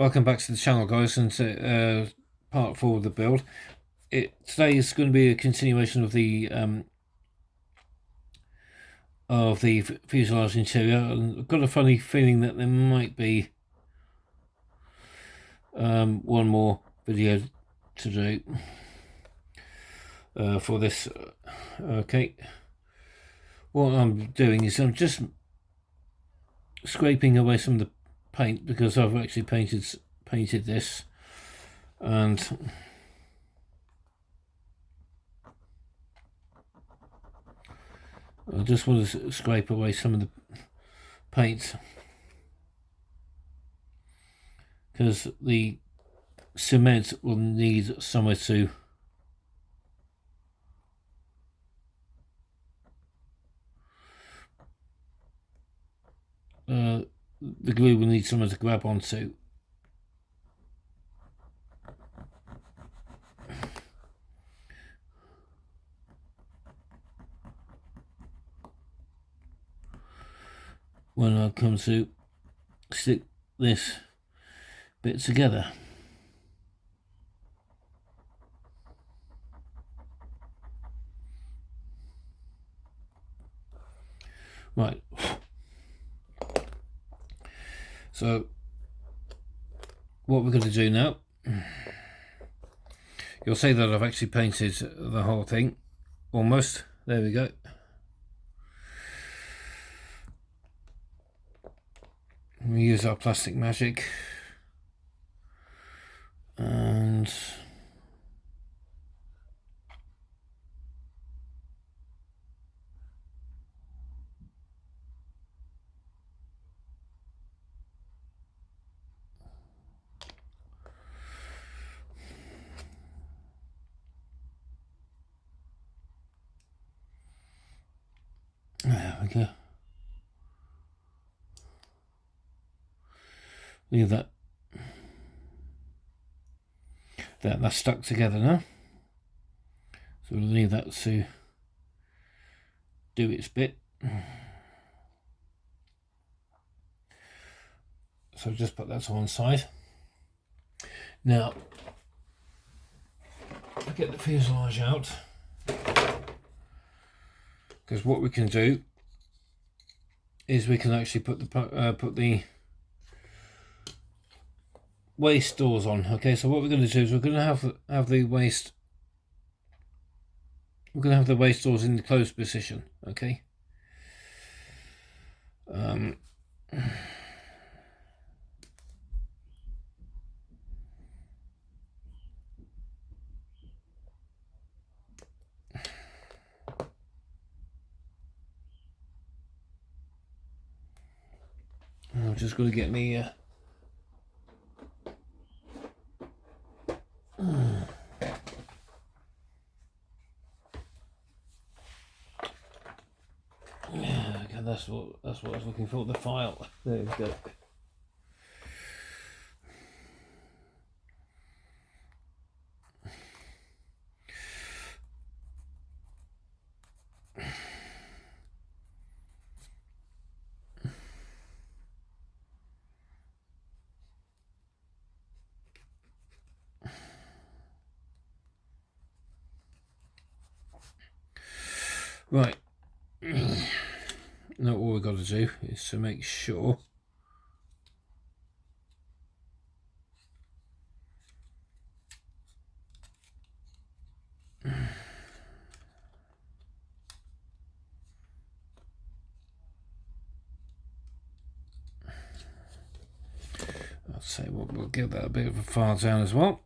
Welcome back to the channel, guys, and part 4 of the build. Today is going to be a continuation of the fuselage interior, and I've got a funny feeling that there might be one more video to do for this. Okay, what I'm doing is I'm just scraping away some of the paint because I've actually painted this, and I just want to scrape away some of the paint because the cement will need somewhere to the glue will need somewhere to grab onto. When I come to stick this bit together. Right. So what we're going to do now, you'll see that I've actually painted the whole thing, almost. There we go. We use our plastic magic, and there we go. Leave that. That's stuck together now. So we'll leave that to do its bit. So just put that to one side. Now, I'll get the fuselage out, because what we can do is we can actually put the waste doors on. Okay, so what we're going to do is we're going to have the waste. We're going to have the waste doors in the closed position. Okay. I'm just going to get me yeah, okay, that's what I was looking for, the file. There we go. Right. Now all we've got to do is to make sure I'll say we'll give that a bit of a file down as well.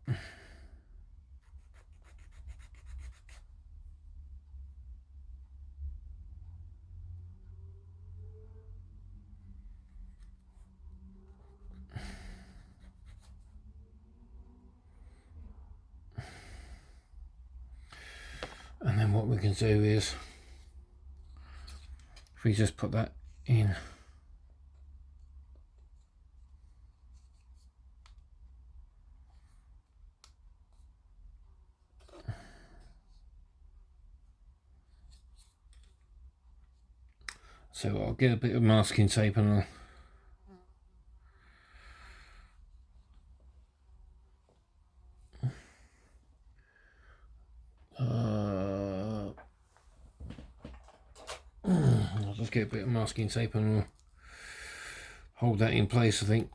And then what we can do is, if we just put that in, so I'll get a bit of masking tape and I'll just get a bit of masking tape and we'll hold that in place, I think.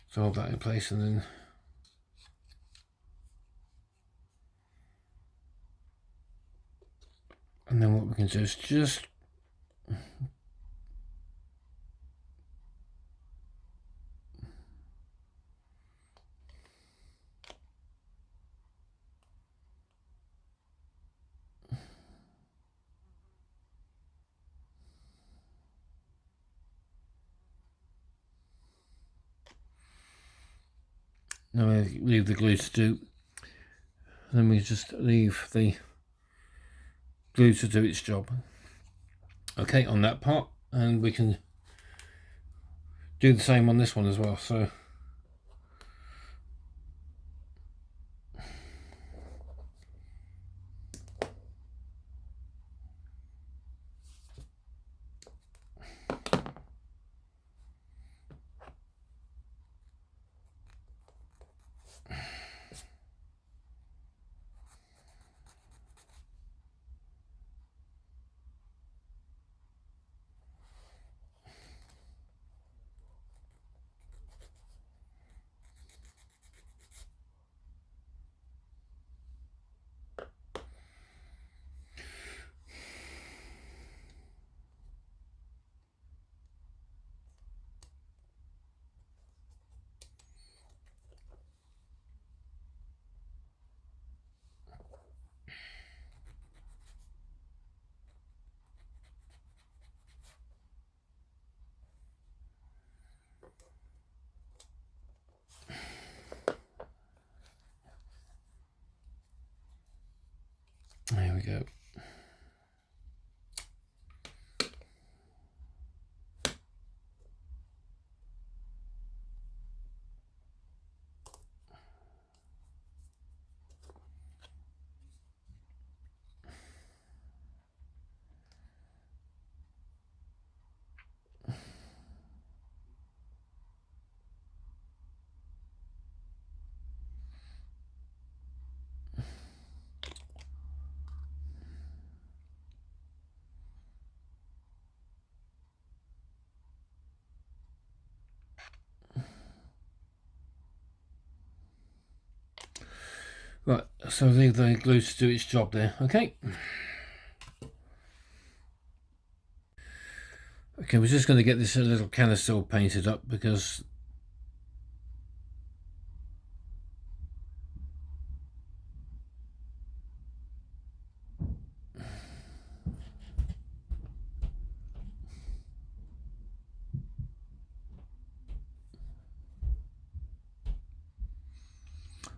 So hold that in place, and then what we can do is just now we leave the glue to do. Then we just leave the glue to do its job. Okay, on that part, and we can do the same on this one as well. So there we go. Right, so leave the glue to do its job there. Okay. Okay, we're just going to get this little canister painted up because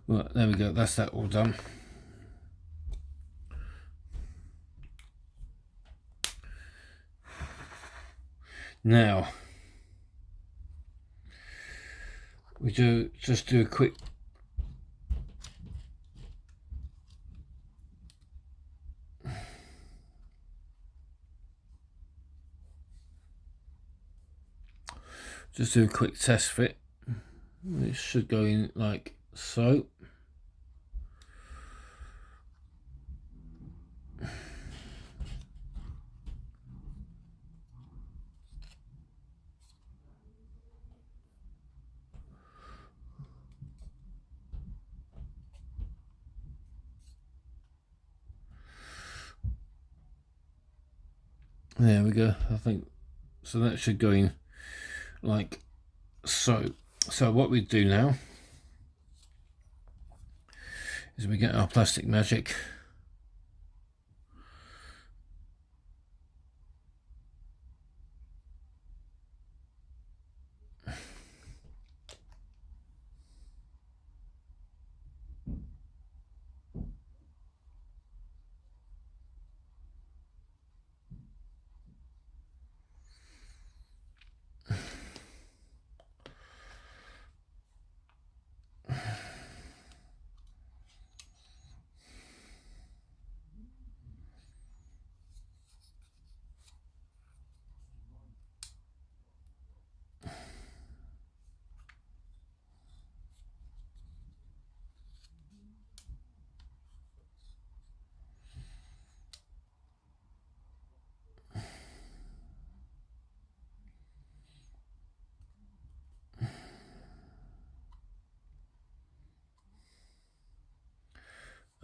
right, there we go, that's that all done. Now we just do a quick test fit. It should go in like so. There we go. I think so. That should go in like so. So what we do now is we get our plastic magic.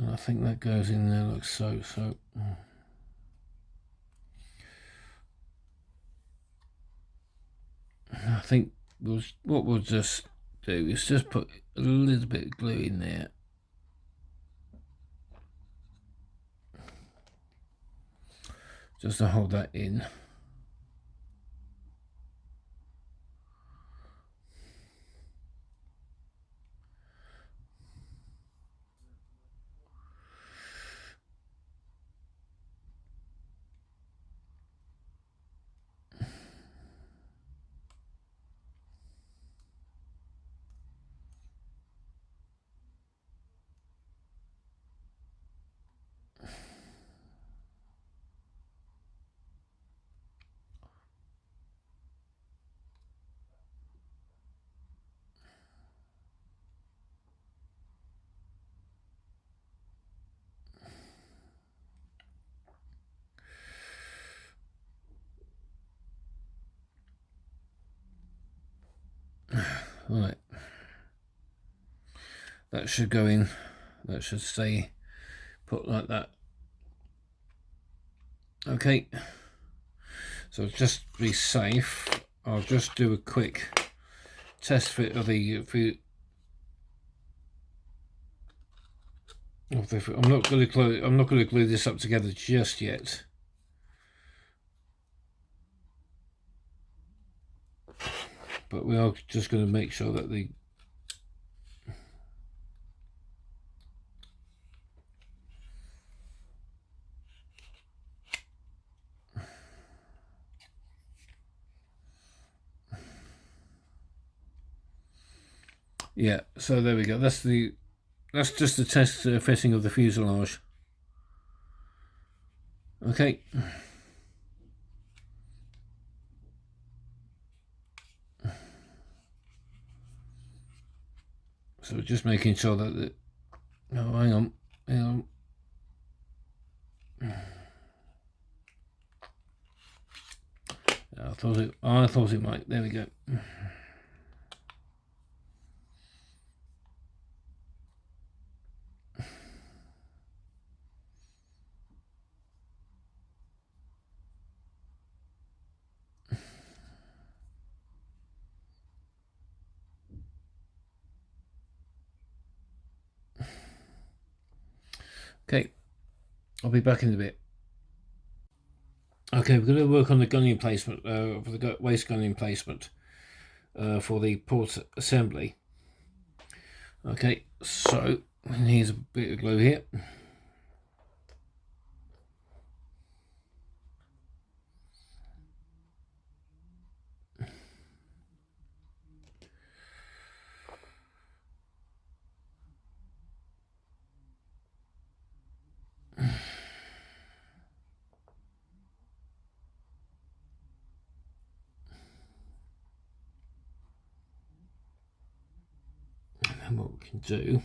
And I think that goes in there like so. I think what we'll just do is just put a little bit of glue in there. Just to hold that in. Right, that should go in. That should stay put like that. Okay, so just to be safe, I'll just do a quick test fit of the I'm not going to glue this up together just yet. But we are just going to make sure that the yeah, so there we go. That's just the test fitting of the fuselage. Okay. So just making sure that the no, hang on. I thought it might. There we go. Okay, I'll be back in a bit. Okay, we're going to work on the gunning placement, for the waist gunning placement for the port assembly. Okay, so here's a bit of glue here. And what we can do,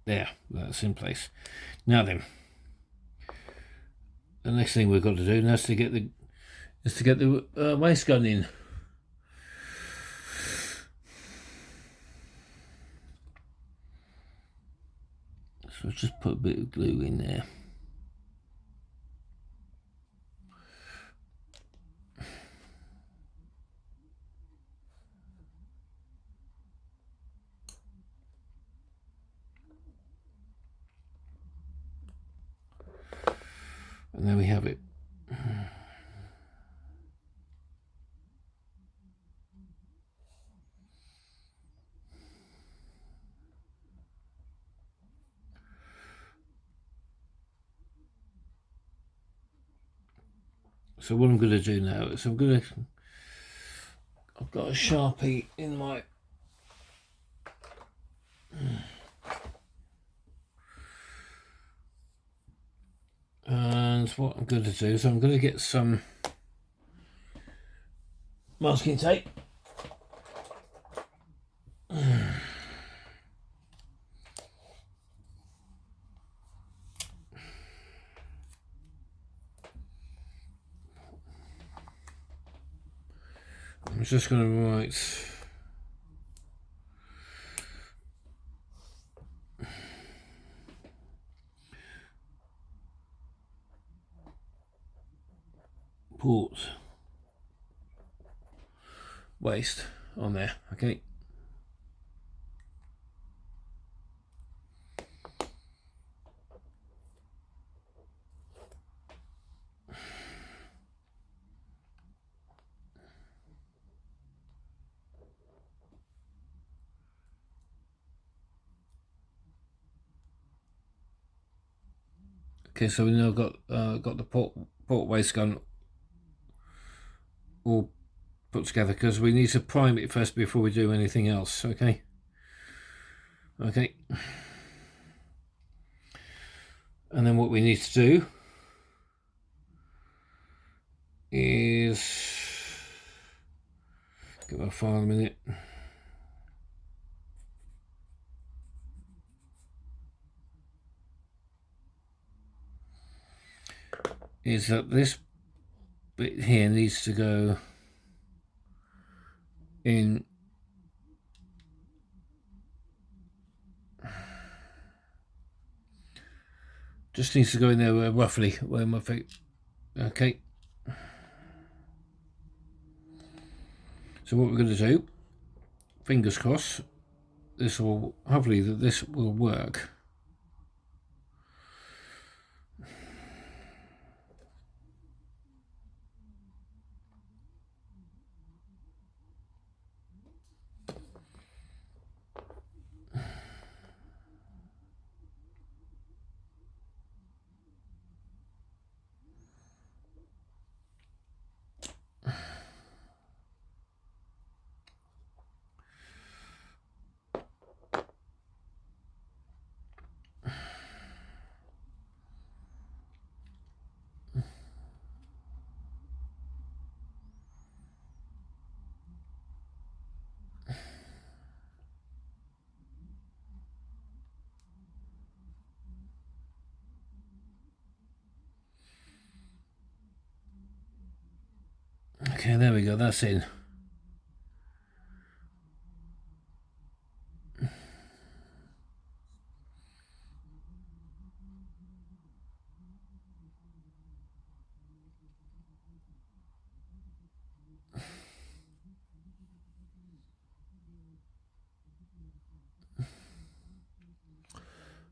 there, that's in place. Now then, the next thing we've got to do now is to get the waist gun in. So just put a bit of glue in there. And there we have it. So what I'm going to do now is I've got a Sharpie in my And what I'm going to do is I'm going to get some masking tape. I'm just going to write port waste on there, okay. Okay, so we now got the port waste gun all put together, because we need to prime it first before we do anything else. Okay. And then what we need to do is get my file in a minute. Is that this bit here needs to go in just needs to go in there roughly where my feet. Okay, so what we're going to do, fingers crossed, this will hopefully this will work. Okay, there we go, that's in.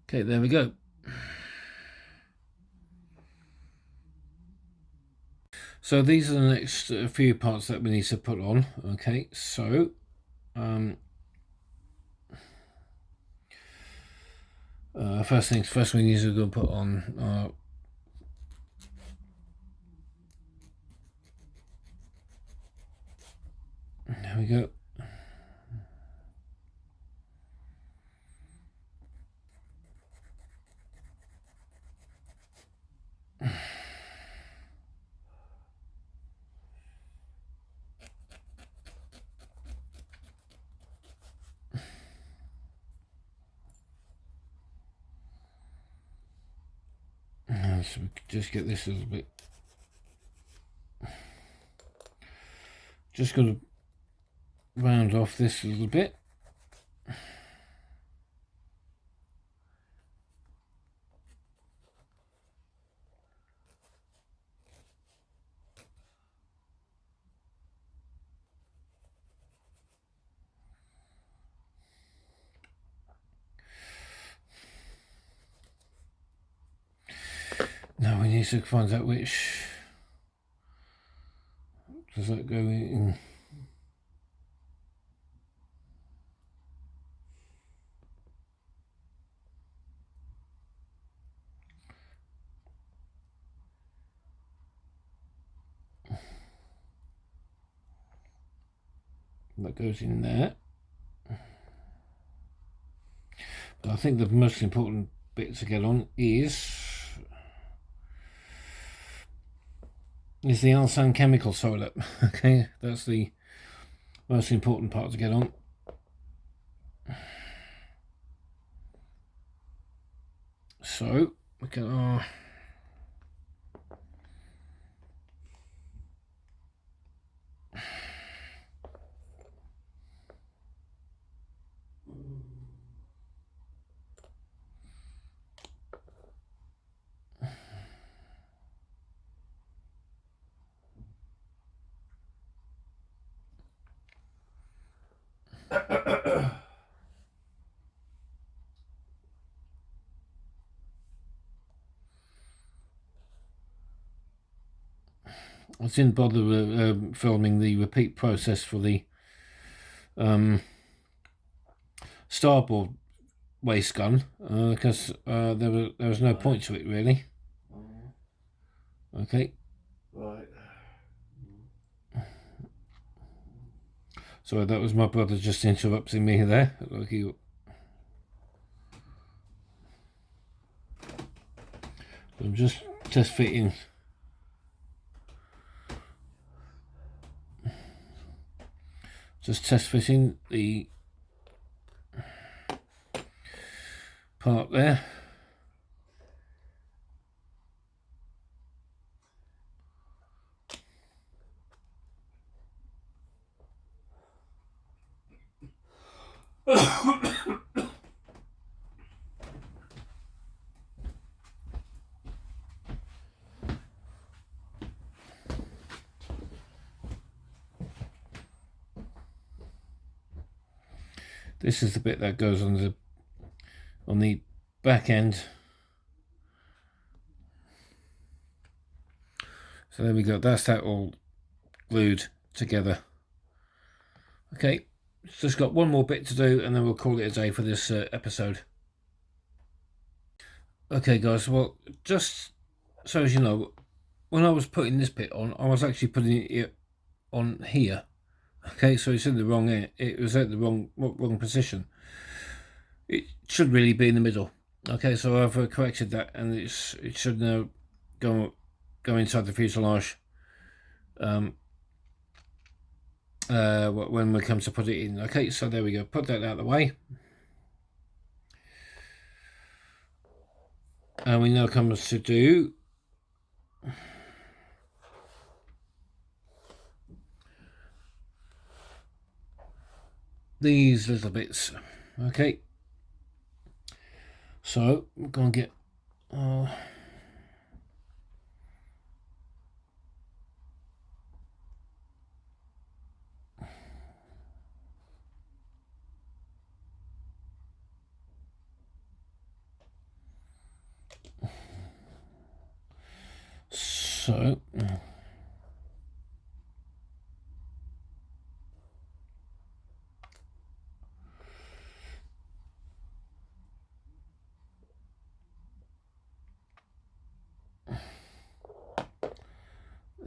Okay, there we go. So these are the next few parts that we need to put on. Okay, so first things first, we need to go put on there we go. So we just get this a little bit. Just got to round off this a little bit. Now we need to find out which does that go in. That goes in there. I think the most important bit to get on is the Alsan chemical toilet. Okay, that's the most important part to get on. So we get our I didn't bother filming the repeat process for the starboard waste gun because there was no point to it really. Okay. Right. So that was my brother just interrupting me there. I'm just test fitting. Just test fitting the part there. This is the bit that goes on the back end. So there we go, that's that all glued together. Okay, just got one more bit to do and then we'll call it a day for this episode. Okay guys, well, just so as you know, when I was putting this bit on, I was actually putting it on here. Okay, so it's in the wrong end. It was at the wrong position. It should really be in the middle. Okay, so I've corrected that, and it should now go inside the fuselage when we come to put it in. Okay, so there we go. Put that out of the way, and we now come to do these little bits. Okay, so we're going to get so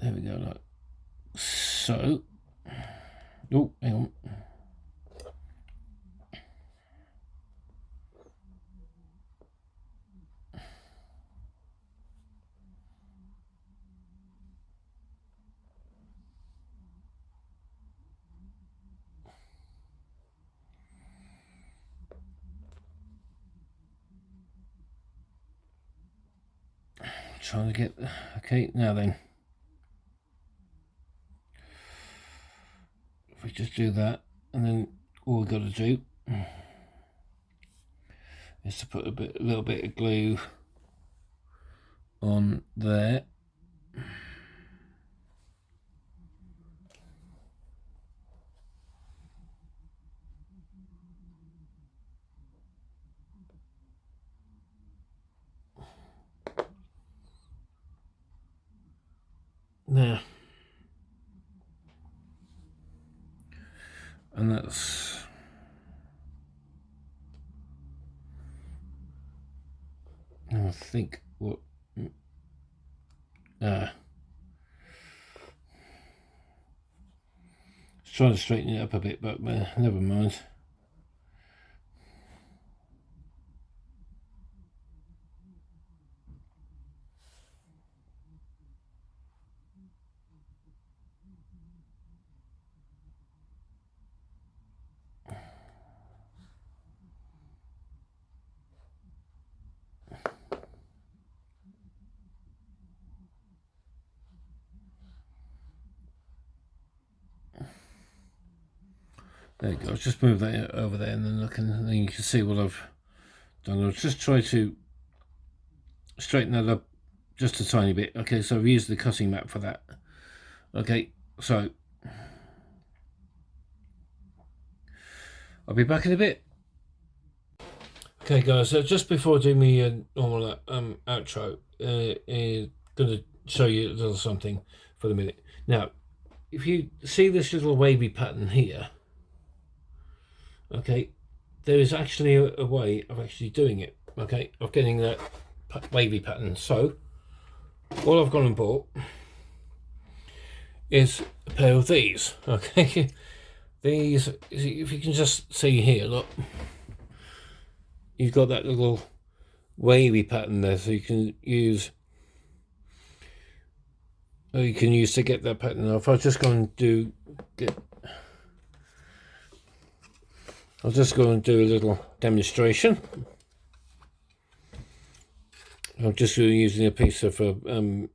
there we go, like so. Oh, hang on. Trying to get, okay, now then, if we just do that, and then all we've got to do is to put a little bit of glue on there. There, and that's I think what trying to straighten it up a bit, but never mind. There you go. Just move that over there, and then you can see what I've done. I'll just try to straighten that up just a tiny bit. Okay, so I've used the cutting mat for that. Okay, so I'll be back in a bit. Okay guys, so just before I do my normal outro, going to show you a little something for the minute. Now, if you see this little wavy pattern here, okay, there is actually a way of actually doing it, okay, of getting that wavy pattern. So all I've gone and bought is a pair of these, okay. These, if you can just see here, look, you've got that little wavy pattern there, so you can use to get that pattern off. I'll just go and do a little demonstration. I'm just using a piece of there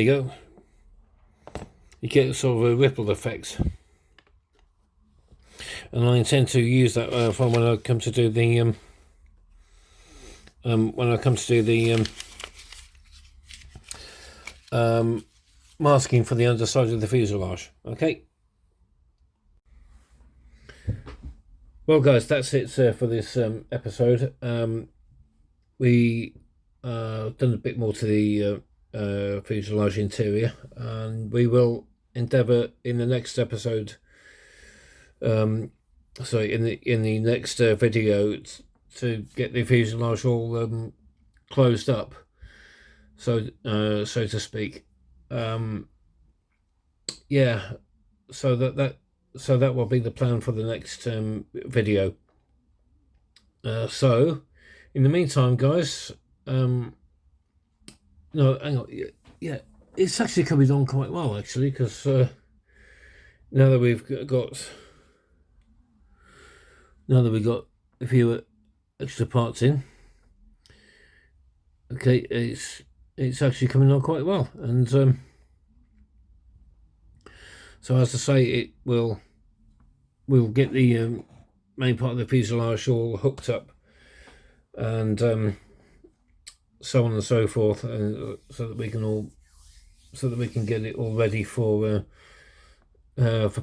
you go. You get sort of a ripple effect, and I intend to use that for when I come to do the masking for the underside of the fuselage. Okay. Well, guys, that's it for this episode. We done a bit more to the fuselage interior, and we will endeavour in the next episode, in the next video, to get the fuselage all closed up, so to speak. Yeah, so that will be the plan for the next video. So in the meantime, guys, no, hang on. Yeah, it's actually coming on quite well, actually, because now that we've got a few extra parts in, okay, it's actually coming on quite well, and so as I say, we'll get the main part of the fuselage all hooked up, and so on and so forth, so that we can get it all ready for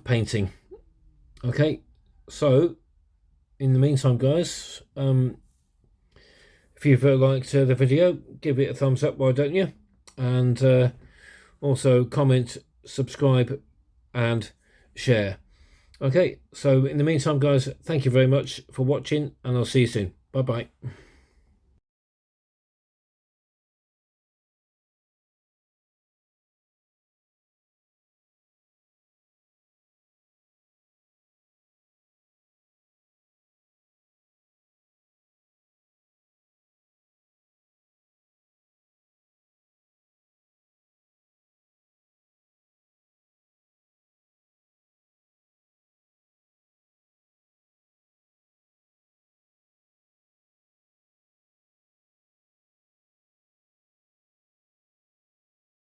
painting. Okay, so in the meantime, guys, if you've liked the video, give it a thumbs up, why don't you? And also comment, subscribe, and share. Okay, so in the meantime, guys, thank you very much for watching, and I'll see you soon. Bye bye.